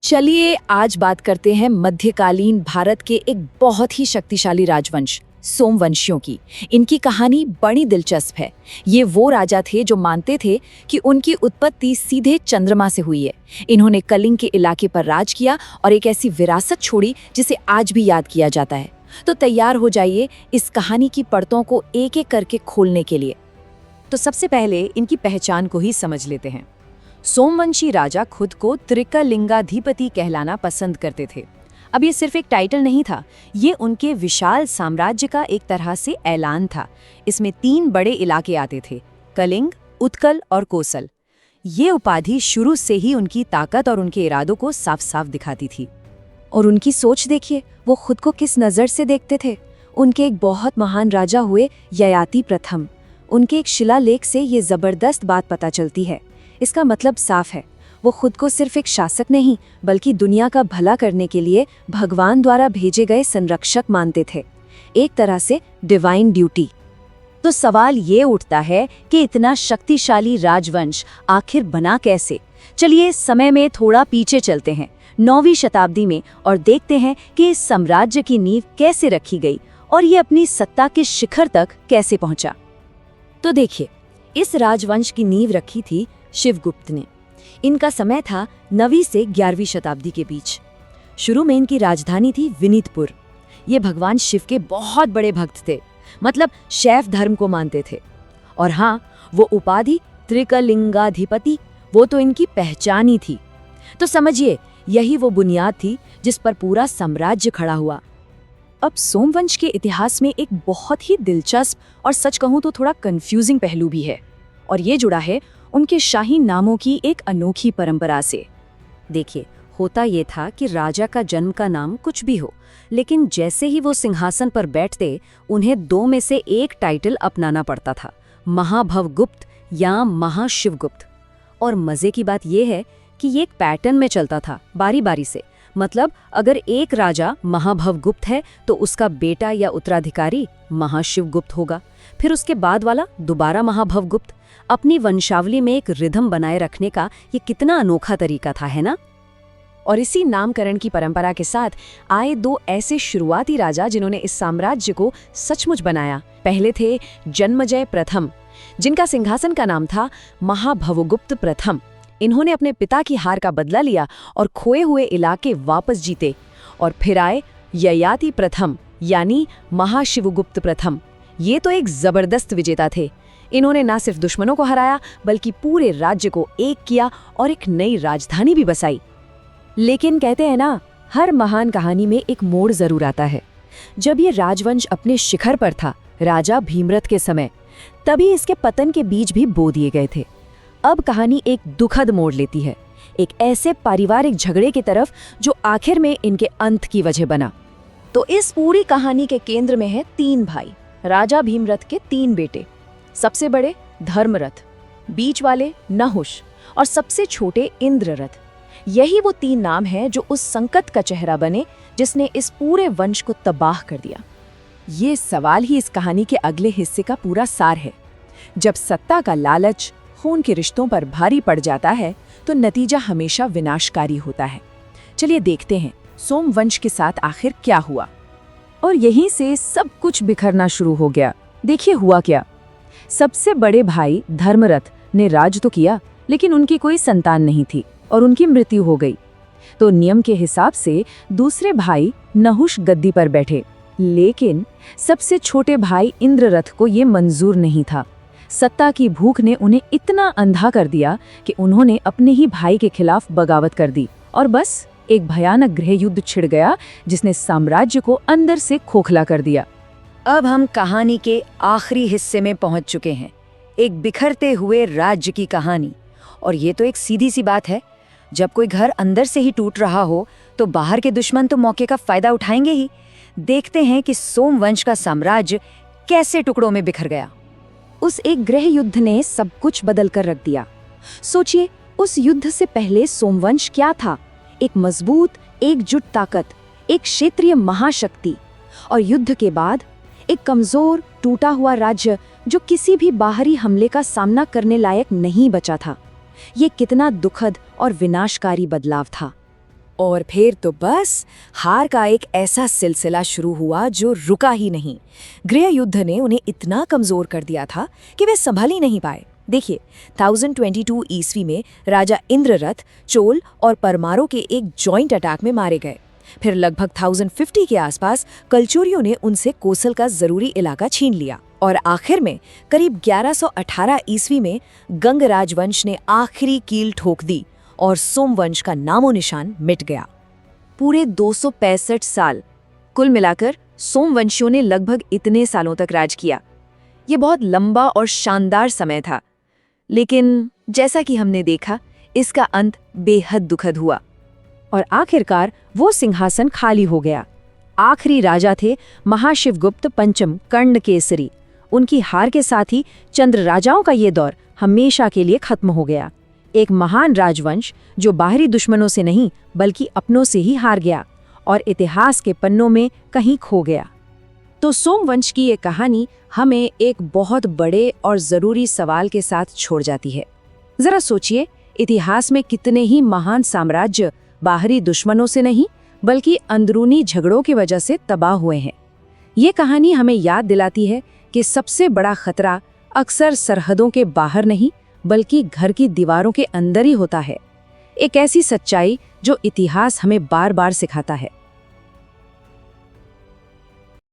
चलिए आज बात करते हैं मध्यकालीन भारत के एक बहुत ही शक्तिशाली राजवंश सोमवंशियों की। इनकी कहानी बड़ी दिलचस्प है। ये वो राजा थे जो मानते थे कि उनकी उत्पत्ति सीधे चंद्रमा से हुई है। इन्होंने कलिंग के इलाके पर राज किया और एक ऐसी विरासत छोड़ी जिसे आज भी याद किया जाता है। तो तैयार हो जाइए इस कहानी की परतों को एक एक करके खोलने के लिए। तो सबसे पहले इनकी पहचान को ही समझ लेते हैं। सोमवंशी राजा खुद को त्रिकलिंगाधिपति कहलाना पसंद करते थे। अब ये सिर्फ एक टाइटल नहीं था, ये उनके विशाल साम्राज्य का एक तरह से ऐलान था। इसमें 3 बड़े इलाके आते थे, कलिंग, उत्कल और कोसल। ये उपाधि शुरू से ही उनकी ताकत और उनके इरादों को साफ साफ दिखाती थी। और उनकी सोच देखिए, वो खुद को किस नज़र से देखते थे। उनके एक बहुत महान राजा हुए ययाति प्रथम। उनके एक शिलालेख से ये ज़बरदस्त बात पता चलती है। इसका मतलब साफ है, वो खुद को सिर्फ एक शासक नहीं बल्कि दुनिया का भला करने के लिए भगवान द्वारा भेजे गए संरक्षक मानते थे, एक तरह से डिवाइन ड्यूटी। तो सवाल ये उठता है कि इतना शक्तिशाली राजवंश आखिर बना कैसे। चलिए समय में थोड़ा पीछे चलते हैं, 9वीं शताब्दी में, और देखते हैं कि इस साम्राज्य की नींव कैसे रखी गई और ये अपनी सत्ता के शिखर तक कैसे पहुंचा। तो देखिए, इस राजवंश की नींव रखी थी शिवगुप्त ने। इनका समय था 9वीं से 11वीं शताब्दी के बीच। शुरू में इनकी राजधानी थी विनीतपुर। ये भगवान शिव के बहुत बड़े भक्त थे, मतलब शैव धर्म को मानते थे। और हाँ, वो उपाधि त्रिकलिंगाधिपति, वो तो इनकी पहचान ही थी। तो समझिए, यही वो बुनियाद थी जिस पर पूरा साम्राज्य खड़ा हुआ। अब सोमवंश के इतिहास में एक बहुत ही दिलचस्प और सच कहूँ तो थोड़ा कंफ्यूजिंग पहलू भी है, और ये जुड़ा है उनके शाही नामों की एक अनोखी परंपरा से। देखिए, होता ये था कि राजा का जन्म का नाम कुछ भी हो, लेकिन जैसे ही वो सिंहासन पर बैठते, उन्हें 2 में से एक टाइटल अपनाना पड़ता था, महाभवगुप्त या महाशिवगुप्त। और मजे की बात यह है कि ये एक पैटर्न में चलता था, बारी बारी से। मतलब अगर एक राजा महाभवगुप्त है तो उसका बेटा या उत्तराधिकारी महाशिवगुप्त होगा, फिर उसके बाद वाला दोबारा महाभवगुप्त। अपनी वंशावली में एक रिदम बनाए रखने का ये कितना अनोखा तरीका था, है ना। और इसी नामकरण की परंपरा के साथ आए 2 ऐसे शुरुआती राजा जिन्होंने इस साम्राज्य को सचमुच बनाया। पहले थे जन्मजय प्रथम, जिनका सिंहासन का नाम था महाभवगुप्त प्रथम। इन्होंने अपने पिता की हार का बदला लिया और खोए हुए इलाके वापस जीते। और फिर आए ययाति प्रथम, यानी महाशिवगुप्त प्रथम। ये तो एक जबरदस्त विजेता थे। इन्होंने न सिर्फ दुश्मनों को हराया बल्कि पूरे राज्य को एक किया और एक नई राजधानी भी बसाई। लेकिन कहते हैं ना, हर महान कहानी में एक मोड़ जरूर आता है। जब ये राजवंश अपने शिखर पर था, राजा भीमरथ के समय, तभी इसके पतन के बीज भी बो दिए गए थे। अब कहानी एक दुखद मोड़ लेती है, एक ऐसे पारिवारिक झगड़े की तरफ जो आखिर में इनके अंत की वजह बना। तो इस पूरी कहानी के केंद्र में है 3 भाई, राजा भीमरथ के 3 बेटे। सबसे बड़े धर्मरथ, बीच वाले नहुष और सबसे छोटे इंद्ररथ। यही वो 3 नाम हैं जो उस संकट का चेहरा बने जिसने इस पूरे वंश को तबाह कर दिया। ये सवाल ही इस कहानी के अगले हिस्से का पूरा सार है। जब सत्ता का लालच खून के रिश्तों पर भारी पड़ जाता है तो नतीजा हमेशा विनाशकारी होता है। चलिए देखते हैं सोमवंश के साथ आखिर क्या हुआ। और यहीं से सब कुछ बिखरना शुरू हो गया। देखिए हुआ क्या। सबसे बड़े भाई धर्मरथ ने राज तो किया, लेकिन उनकी कोई संतान नहीं थी और उनकी मृत्यु हो गई। तो नियम के हिसाब से दूसरे भाई नहुष गद्दी पर बैठे, लेकिन सबसे छोटे भाई इंद्ररथ को ये मंजूर नहीं था। सत्ता की भूख ने उन्हें इतना अंधा कर दिया कि उन्होंने अपने ही भाई के खिलाफ बगावत कर दी और बस एक भयानक गृह युद्ध छिड़ गया जिसने साम्राज्य को अंदर से खोखला कर दिया। अब हम कहानी के आखिरी हिस्से में पहुंच चुके हैं, एक बिखरते हुए राज्य की कहानी। और ये तो एक सीधी सी बात है, जब कोई घर अंदर से ही टूट रहा हो तो बाहर के दुश्मन तो मौके का फायदा उठाएंगे ही। देखते हैं कि सोमवंश का साम्राज्य कैसे टुकड़ों में बिखर गया। उस एक गृह युद्ध ने सब कुछ बदल कर रख दिया। सोचिए, उस युद्ध से पहले सोमवंश क्या था? एक मजबूत, एकजुट ताकत, एक क्षेत्रीय महाशक्ति। और युद्ध के बाद एक कमजोर, टूटा हुआ राज्य जो किसी भी बाहरी हमले का सामना करने लायक नहीं बचा था। ये कितना दुखद और विनाशकारी बदलाव था। और फिर तो बस हार का एक ऐसा सिलसिला शुरू हुआ जो रुका ही नहीं। गृह युद्ध ने उन्हें इतना कमजोर कर दिया था कि वे संभल ही नहीं पाए। देखिए, 1022 ईस्वी में राजा इंद्ररथ चोल और परमारों के एक जॉइंट अटैक में मारे गए। फिर लगभग 1050 के आसपास कलचुरियों ने उनसे कोसल का जरूरी इलाका छीन लिया और आखिर में करीब 1118 ईस्वी में गंग राजवंश ने आखिरी कील ठोक दी और सोमवंश का नामो निशान मिट गया। पूरे 265 साल कुल मिलाकर सोमवंशियों ने लगभग इतने सालों तक राज किया। ये बहुत लंबा और शानदार समय था, लेकिन जैसा कि हमने देखा, इसका अंत बेहद दुखद हुआ और आखिरकार वो सिंहासन खाली हो गया। आखिरी राजा थे महाशिवगुप्त पंचम कर्णकेसरी। उनकी हार के साथ ही चंद्र राजाओं का ये दौर हमेशा के लिए खत्म हो गया। एक महान राजवंश जो बाहरी दुश्मनों से नहीं बल्कि अपनों से ही हार गया और इतिहास के पन्नों में कहीं खो गया। तो सोमवंश की ये कहानी हमें एक बहुत बड़े और ज़रूरी सवाल के साथ छोड़ जाती है। ज़रा सोचिए, इतिहास में कितने ही महान साम्राज्य बाहरी दुश्मनों से नहीं बल्कि अंदरूनी झगड़ों की वजह से तबाह हुए हैं। ये कहानी हमें याद दिलाती है कि सबसे बड़ा खतरा अक्सर सरहदों के बाहर नहीं बल्कि घर की दीवारों के अंदर ही होता है। एक ऐसी सच्चाई जो इतिहास हमें बार बार सिखाता है।